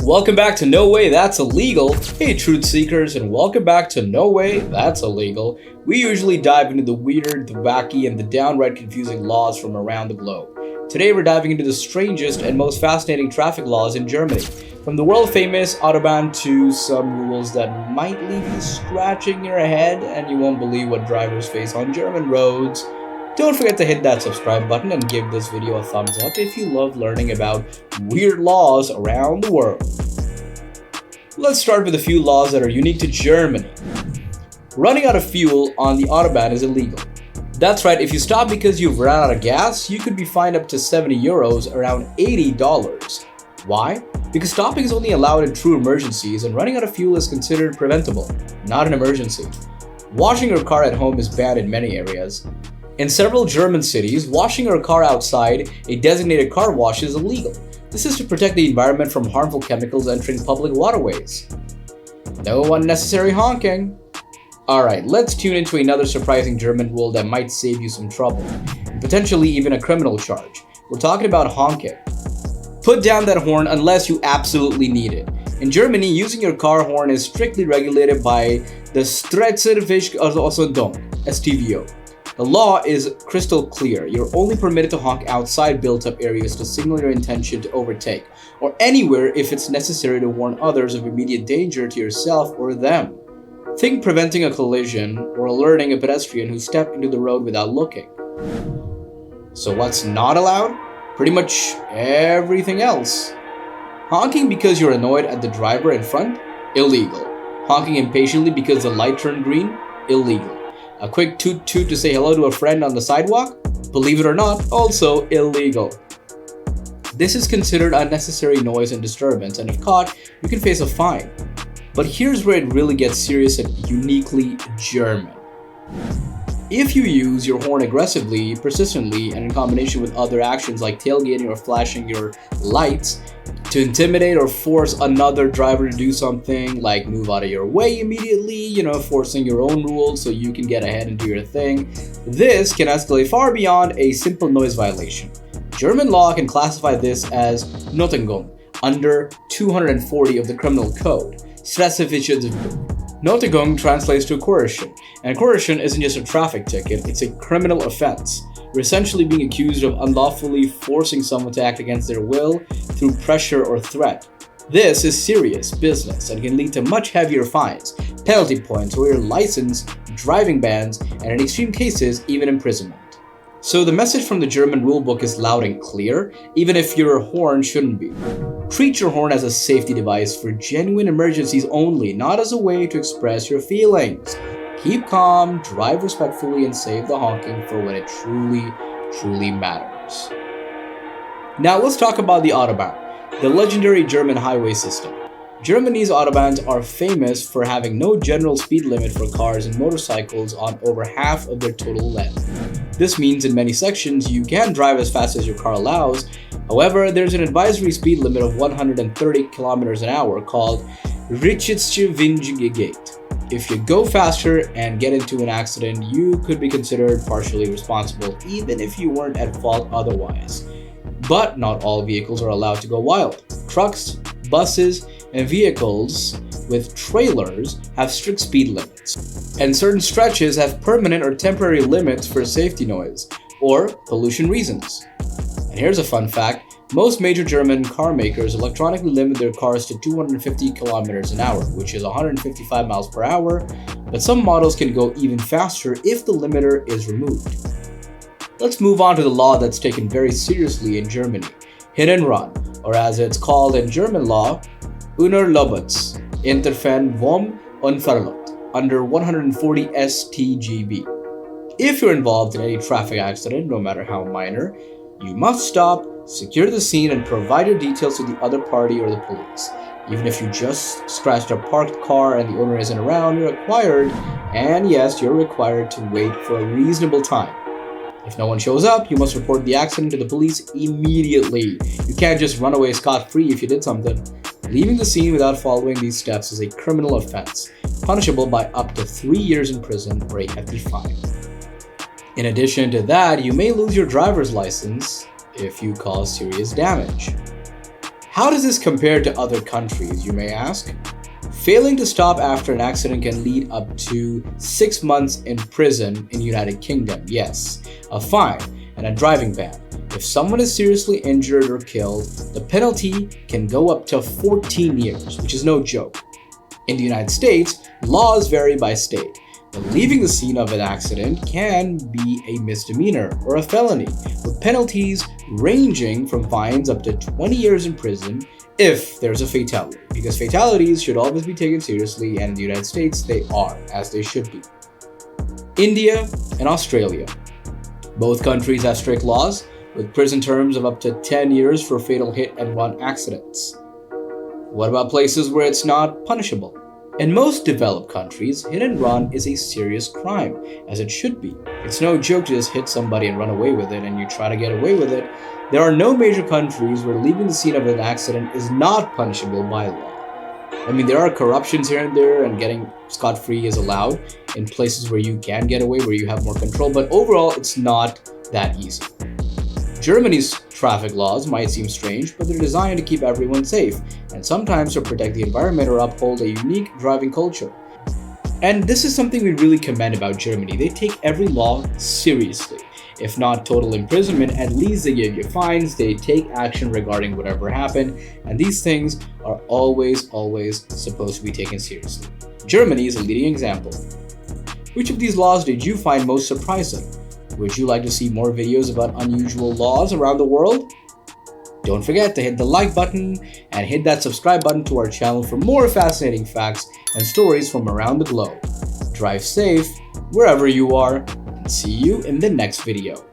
Welcome back to No Way That's Illegal. Hey truth seekers, and welcome back to No Way That's Illegal. We usually dive into the weird, the wacky, and the downright confusing laws from around the globe. Today we're diving into the strangest and most fascinating traffic laws in Germany. From the world-famous Autobahn to some rules that might leave you scratching your head and you won't believe what drivers face on German roads. Don't forget to hit that subscribe button and give this video a thumbs up if you love learning about weird laws around the world. Let's start with a few laws that are unique to Germany. Running out of fuel on the Autobahn is illegal. That's right, if you stop because you've run out of gas, you could be fined up to 70 euros, around $80. Why? Because stopping is only allowed in true emergencies and running out of fuel is considered preventable, not an emergency. Washing your car at home is banned in many areas. In several German cities, washing your car outside a designated car wash is illegal. This is to protect the environment from harmful chemicals entering public waterways. No unnecessary honking. Alright, let's tune into another surprising German rule that might save you some trouble, and potentially even a criminal charge. We're talking about honking. Put down that horn unless you absolutely need it. In Germany, using your car horn is strictly regulated by the Strangest, StGB. The law is crystal clear. You're only permitted to honk outside built-up areas to signal your intention to overtake, or anywhere if it's necessary to warn others of immediate danger to yourself or them. Think preventing a collision or alerting a pedestrian who stepped into the road without looking. So what's not allowed? Pretty much everything else. Honking because you're annoyed at the driver in front? Illegal. Honking impatiently because the light turned green? Illegal. A quick toot toot to say hello to a friend on the sidewalk? Believe it or not, also illegal. This is considered unnecessary noise and disturbance, and if caught, you can face a fine. But here's where it really gets serious and uniquely German. If you use your horn aggressively, persistently, and in combination with other actions like tailgating or flashing your lights to intimidate or force another driver to do something like move out of your way immediately, forcing your own rules so you can get ahead and do your thing, this can escalate far beyond a simple noise violation. German law can classify this as Nötigung under 240 of the Criminal Code. Nötigung translates to coercion, and coercion isn't just a traffic ticket, it's a criminal offense. You're essentially being accused of unlawfully forcing someone to act against their will through pressure or threat. This is serious business and can lead to much heavier fines, penalty points, or your license, driving bans, and in extreme cases, even imprisonment. So the message from the German rulebook is loud and clear, even if your horn shouldn't be. Treat your horn as a safety device for genuine emergencies only, not as a way to express your feelings. Keep calm, drive respectfully, and save the honking for when it truly matters. Now let's talk about the Autobahn, the legendary German highway system. Germany's Autobahns are famous for having no general speed limit for cars and motorcycles on over half of their total length. This means in many sections you can drive as fast as your car allows. However, there's an advisory speed limit of 130 km an hour called Richtgeschwindigkeit. If you go faster and get into an accident, you could be considered partially responsible, even if you weren't at fault otherwise. But not all vehicles are allowed to go wild. Trucks, buses, and vehicles with trailers have strict speed limits. And certain stretches have permanent or temporary limits for safety noise or pollution reasons. And here's a fun fact. Most major German car makers electronically limit their cars to 250 km an hour, which is 155 miles per hour, but some models can go even faster if the limiter is removed. Let's move on to the law that's taken very seriously in Germany, hit and run, or as it's called in German law, unerlaubtes, Entfernen vom Unfallort, under 140 StGB. If you're involved in any traffic accident, no matter how minor, you must stop, secure the scene, and provide your details to the other party or the police. Even if you just scratched a parked car and the owner isn't around, you're required to wait for a reasonable time. If no one shows up, you must report the accident to the police immediately. You can't just run away scot-free if you did something. Leaving the scene without following these steps is a criminal offense, punishable by up to 3 years in prison or a hefty fine. In addition to that, you may lose your driver's license if you cause serious damage. How does this compare to other countries, you may ask? Failing to stop after an accident can lead up to 6 months in prison in United Kingdom, yes, a fine, and a driving ban. If someone is seriously injured or killed, the penalty can go up to 14 years, which is no joke. In the United States, laws vary by state, but leaving the scene of an accident can be a misdemeanor or a felony, with penalties ranging from fines up to 20 years in prison if there's a fatality, because fatalities should always be taken seriously, and in the United States, they are, as they should be. India and Australia. Both countries have strict laws, with prison terms of up to 10 years for fatal hit-and-run accidents. What about places where it's not punishable? In most developed countries, hit and run is a serious crime, as it should be. It's no joke to just hit somebody and run away with it, and you try to get away with it. There are no major countries where leaving the scene of an accident is not punishable by law. I mean, there are corruptions here and there, and getting scot-free is allowed in places where you can get away, where you have more control, but overall, it's not that easy. Germany's traffic laws might seem strange, but they're designed to keep everyone safe, and sometimes to protect the environment or uphold a unique driving culture. And this is something we really commend about Germany. They take every law seriously. If not total imprisonment, at least they give you fines, they take action regarding whatever happened, and these things are always supposed to be taken seriously. Germany is a leading example. Which of these laws did you find most surprising? Would you like to see more videos about unusual laws around the world? Don't forget to hit the like button and hit that subscribe button to our channel for more fascinating facts and stories from around the globe. Drive safe wherever you are, and see you in the next video.